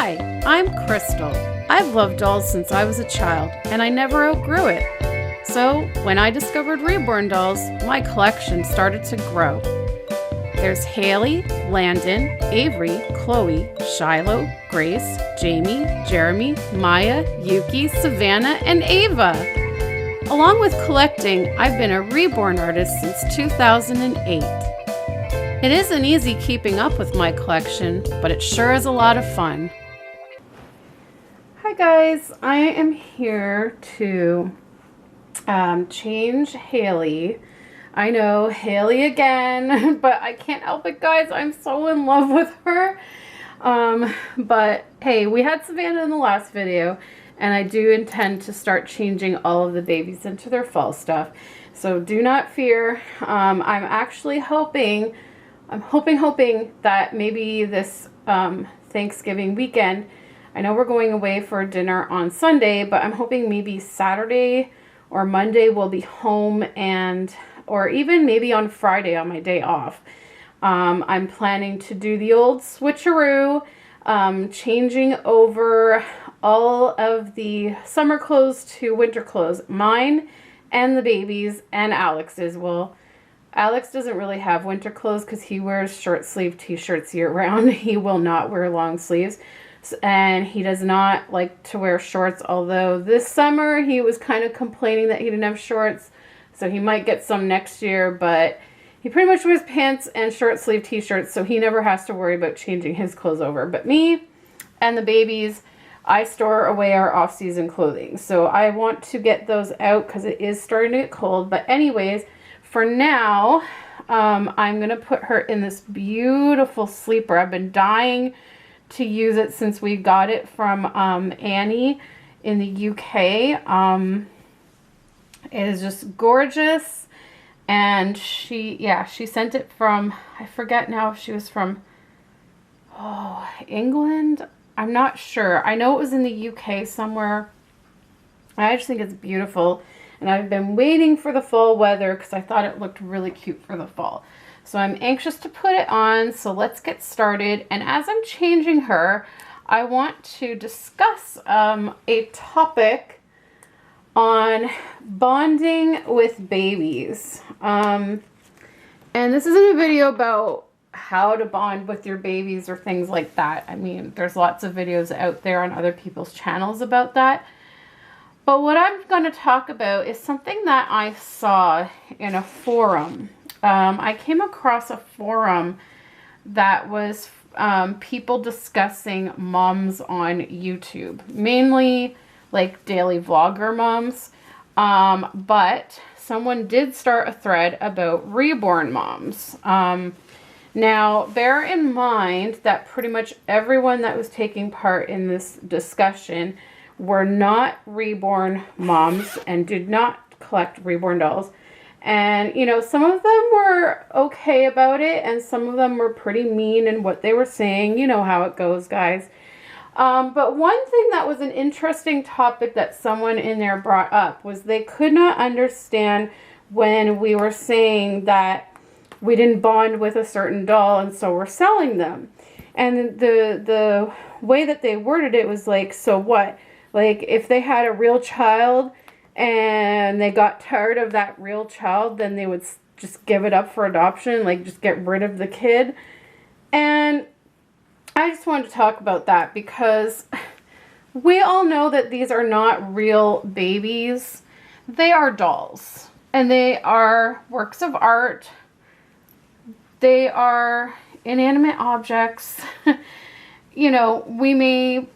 Hi, I'm Krystle. I've loved dolls since I was a child, and I never outgrew it. So, when I discovered reborn dolls, my collection started to grow. There's Haley, Landon, Avery, Chloe, Shiloh, Grace, Jamie, Jeremy, Maya, Yuki, Savannah, and Ava. Along with collecting, I've been a reborn artist since 2008. It isn't easy keeping up with my collection, but it sure is a lot of fun. Hi guys, I am here to change Haley. I know, Haley again, but I can't help it guys, I'm so in love with her. But hey, we had Savannah in the last video, and I do intend to start changing all of the babies into their fall stuff. So do not fear. I'm actually hoping that maybe this Thanksgiving weekend, I know we're going away for dinner on Sunday, but I'm hoping maybe Saturday or Monday we'll be home, or even maybe on Friday on my day off. I'm planning to do the old switcheroo, changing over all of the summer clothes to winter clothes. Mine and the babies and Alex's. Well, Alex doesn't really have winter clothes because he wears short sleeve t-shirts year round. He will not wear long sleeves, and he does not like to wear shorts, although this summer he was kind of complaining that he didn't have shorts, so he might get some next year, but he pretty much wears pants and short sleeve t-shirts, so he never has to worry about changing his clothes over. But me and the babies, I store away our off-season clothing, so I want to get those out because it is starting to get cold. But anyways, for now, I'm going to put her in this beautiful sleeper. I've been dying to use it since we got it from Annie in the UK. It is just gorgeous. And she sent it from, I forget now if she was from, England? I'm not sure. I know it was in the UK somewhere. I just think it's beautiful. And I've been waiting for the fall weather because I thought it looked really cute for the fall. So I'm anxious to put it on. So let's get started. And as I'm changing her, I want to discuss a topic on bonding with babies. And this isn't a video about how to bond with your babies or things like that. I mean, there's lots of videos out there on other people's channels about that. But what I'm going to talk about is something that I saw in a forum. I came across a forum that was people discussing moms on YouTube, mainly like daily vlogger moms. But someone did start a thread about reborn moms. Now, bear in mind that pretty much everyone that was taking part in this discussion were not reborn moms and did not collect reborn dolls. And, you know, some of them were okay about it, and some of them were pretty mean in what they were saying. You know how it goes, guys. But one thing that was an interesting topic that someone in there brought up was they could not understand when we were saying that we didn't bond with a certain doll and so we're selling them. And the way that they worded it was like, so what? Like, if they had a real child and they got tired of that real child, then they would just give it up for adoption, like just get rid of the kid. And I just wanted to talk about that because we all know that these are not real babies. They are dolls, and they are works of art. They are inanimate objects. You know, we may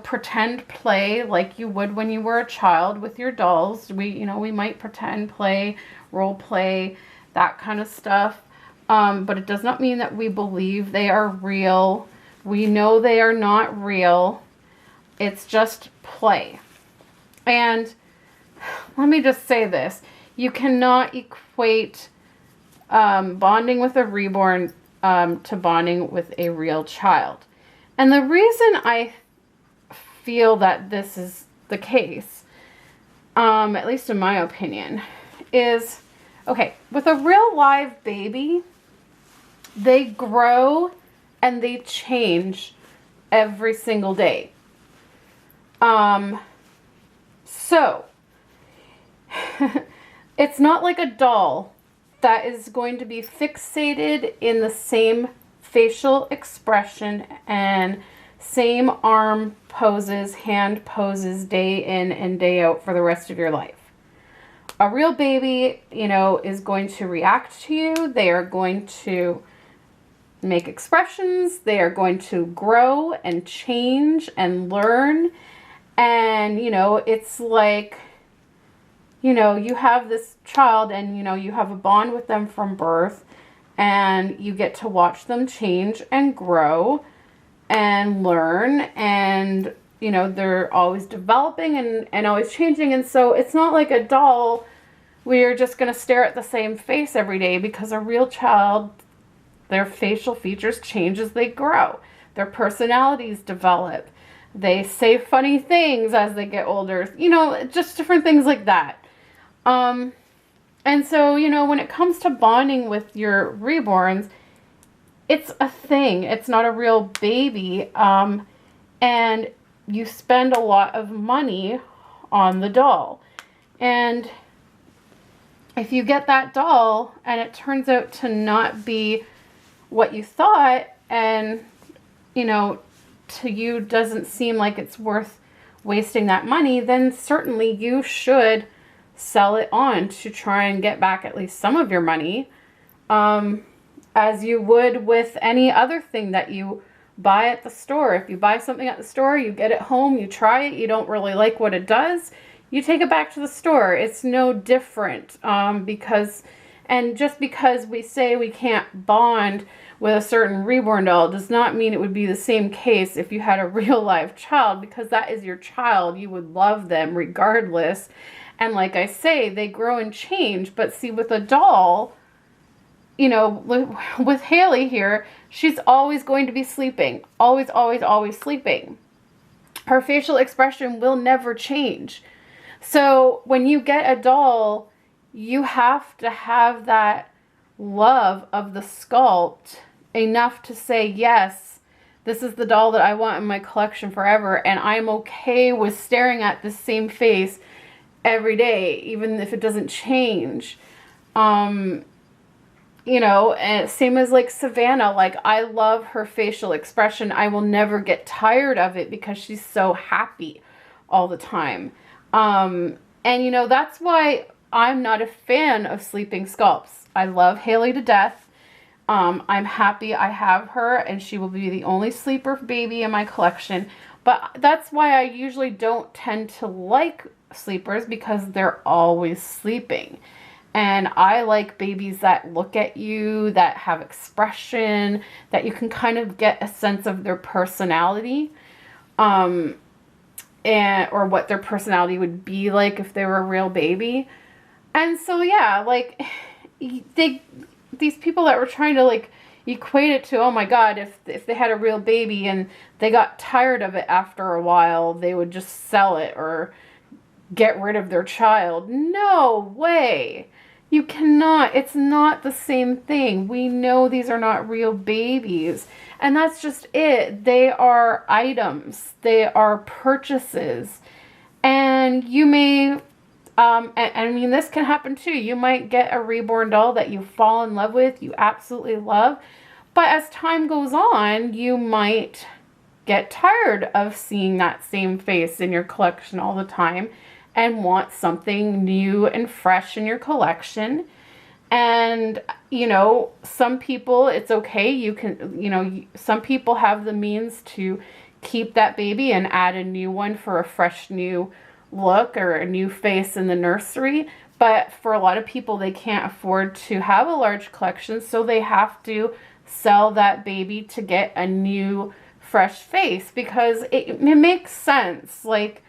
pretend play like you would when you were a child with your dolls. We might pretend play, role play, that kind of stuff. But it does not mean that we believe they are real. We know they are not real. It's just play. And let me just say this. You cannot equate bonding with a reborn to bonding with a real child. And the reason I feel that this is the case, at least in my opinion, is, okay, with a real live baby, they grow and they change every single day. So it's not like a doll that is going to be fixated in the same facial expression and same arm poses, hand poses day in and day out for the rest of your life. A real baby, you know, is going to react to you. They are going to make expressions. They are going to grow and change and learn. And, you know, it's like, you know, you have this child and, you know, you have a bond with them from birth, and you get to watch them change and grow and learn, and, you know, they're always developing and always changing. And so it's not like a doll where you're just going to stare at the same face every day, because a real child, their facial features change as they grow. Their personalities develop. They say funny things as they get older. You know, just different things like that. And so, you know, when it comes to bonding with your reborns, it's a thing. It's not a real baby. And you spend a lot of money on the doll. And if you get that doll and it turns out to not be what you thought, and, you know, to you doesn't seem like it's worth wasting that money, then certainly you should sell it on to try and get back at least some of your money, as you would with any other thing that you buy at the store. If you buy something at the store, you get it home, you try it, you don't really like what it does, you take it back to the store. It's no different, and just because we say we can't bond with a certain reborn doll does not mean it would be the same case if you had a real live child, because that is your child. You would love them regardless. And like I say, they grow and change. But see, with a doll, you know, with Haley here, she's always going to be sleeping. Always, always, always sleeping. Her facial expression will never change. So when you get a doll, you have to have that love of the sculpt enough to say, yes, this is the doll that I want in my collection forever, and I'm okay with staring at the same face every day, even if it doesn't change. You know, and same as like Savannah, like I love her facial expression. I will never get tired of it because she's so happy all the time. And you know, that's why I'm not a fan of sleeping sculpts. I love Haley to death. I'm happy I have her, and she will be the only sleeper baby in my collection. But that's why I usually don't tend to like sleepers, because they're always sleeping. And I like babies that look at you, that have expression, that you can kind of get a sense of their personality, or what their personality would be like if they were a real baby. And so, yeah, like, these people that were trying to, like, equate it to, oh my God, if they had a real baby and they got tired of it after a while, they would just sell it or get rid of their child. No way. You cannot. It's not the same thing. We know these are not real babies. And that's just it. They are items. They are purchases. And you may, I mean, this can happen too. You might get a reborn doll that you fall in love with, you absolutely love. But as time goes on, you might get tired of seeing that same face in your collection all the time and want something new and fresh in your collection. And, you know, some people, it's okay. You can, you know, some people have the means to keep that baby and add a new one for a fresh new look or a new face in the nursery. But for a lot of people, they can't afford to have a large collection, so they have to sell that baby to get a new fresh face, because it makes sense. Like,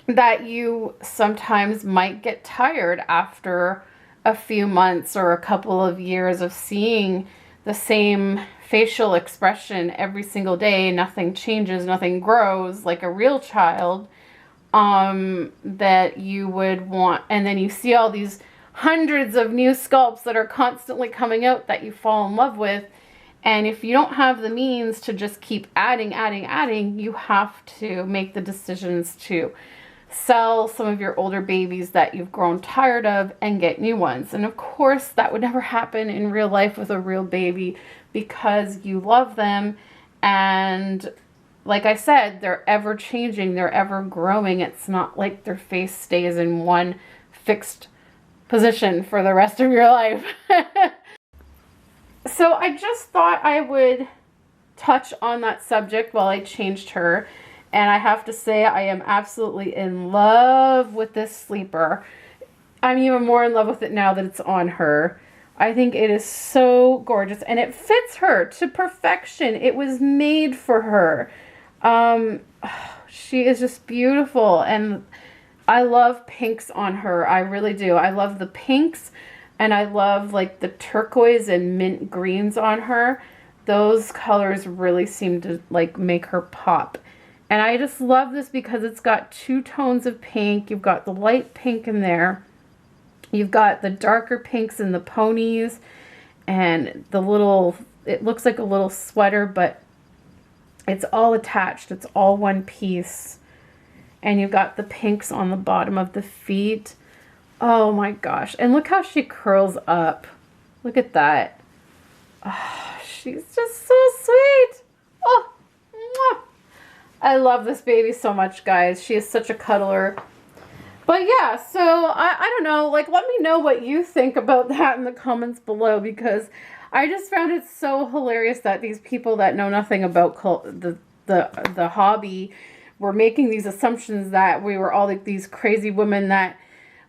that you sometimes might get tired after a few months or a couple of years of seeing the same facial expression every single day. Nothing changes, nothing grows like a real child, that you would want. And then you see all these hundreds of new sculpts that are constantly coming out that you fall in love with, And if you don't have the means to just keep adding, you have to make the decisions to sell some of your older babies that you've grown tired of and get new ones. And of course, that would never happen in real life with a real baby because you love them. And like I said, they're ever changing, they're ever growing. It's not like their face stays in one fixed position for the rest of your life. So I just thought I would touch on that subject while I changed her. And I have to say, I am absolutely in love with this sleeper. I'm even more in love with it now that it's on her. I think it is so gorgeous, and it fits her to perfection. It was made for her. She is just beautiful, and I love pinks on her. I really do. I love the pinks. And I love like the turquoise and mint greens on her. Those colors really seem to like make her pop. And I just love this because it's got two tones of pink. You've got the light pink in there. You've got the darker pinks in the ponies. And the little, it looks like a little sweater, but it's all attached. It's all one piece. And you've got the pinks on the bottom of the feet. Oh my gosh. And look how she curls up. Look at that. Oh, she's just so sweet. Oh, mwah. I love this baby so much, guys. She is such a cuddler. But yeah, so I don't know. Like, let me know what you think about that in the comments below, because I just found it so hilarious that these people that know nothing about the hobby were making these assumptions that we were all like these crazy women that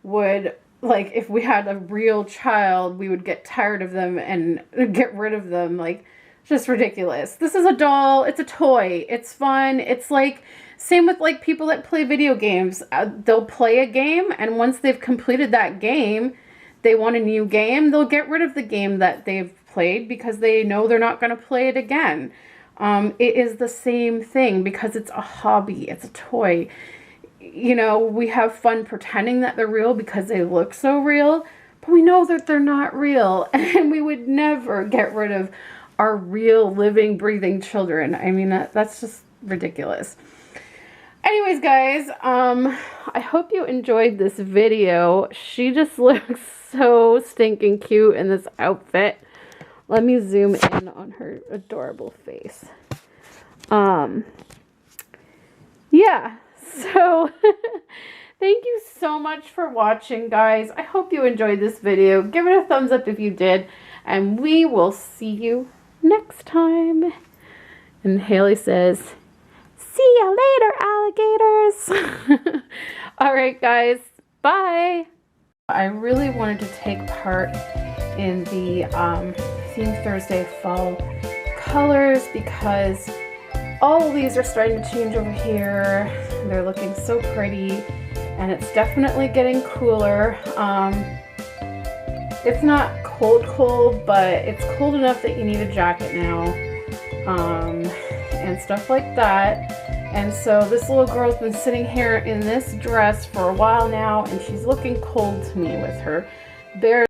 would, like, if we had a real child, we would get tired of them and get rid of them. Like, just ridiculous. This is a doll. It's a toy. It's fun. It's like, same with like people that play video games. They'll play a game, and once they've completed that game, they want a new game. They'll get rid of the game that they've played because they know they're not going to play it again. It is the same thing because it's a hobby. It's a toy. You know, we have fun pretending that they're real because they look so real, but we know that they're not real, and we would never get rid of our real living, breathing children. I mean, that's just ridiculous. Anyways, guys, I hope you enjoyed this video. She just looks so stinking cute in this outfit. Let me zoom in on her adorable face. Yeah. So, thank you so much for watching, guys. I hope you enjoyed this video. Give it a thumbs up if you did, and we will see you next time. And Haley says, see ya later, alligators. All right, guys. Bye. I really wanted to take part in the Theme Thursday fall colors because all of these are starting to change over here. They're looking so pretty, and it's definitely getting cooler. It's not cold, but it's cold enough that you need a jacket now, and stuff like that. And so this little girl's been sitting here in this dress for a while now, and she's looking cold to me with her bare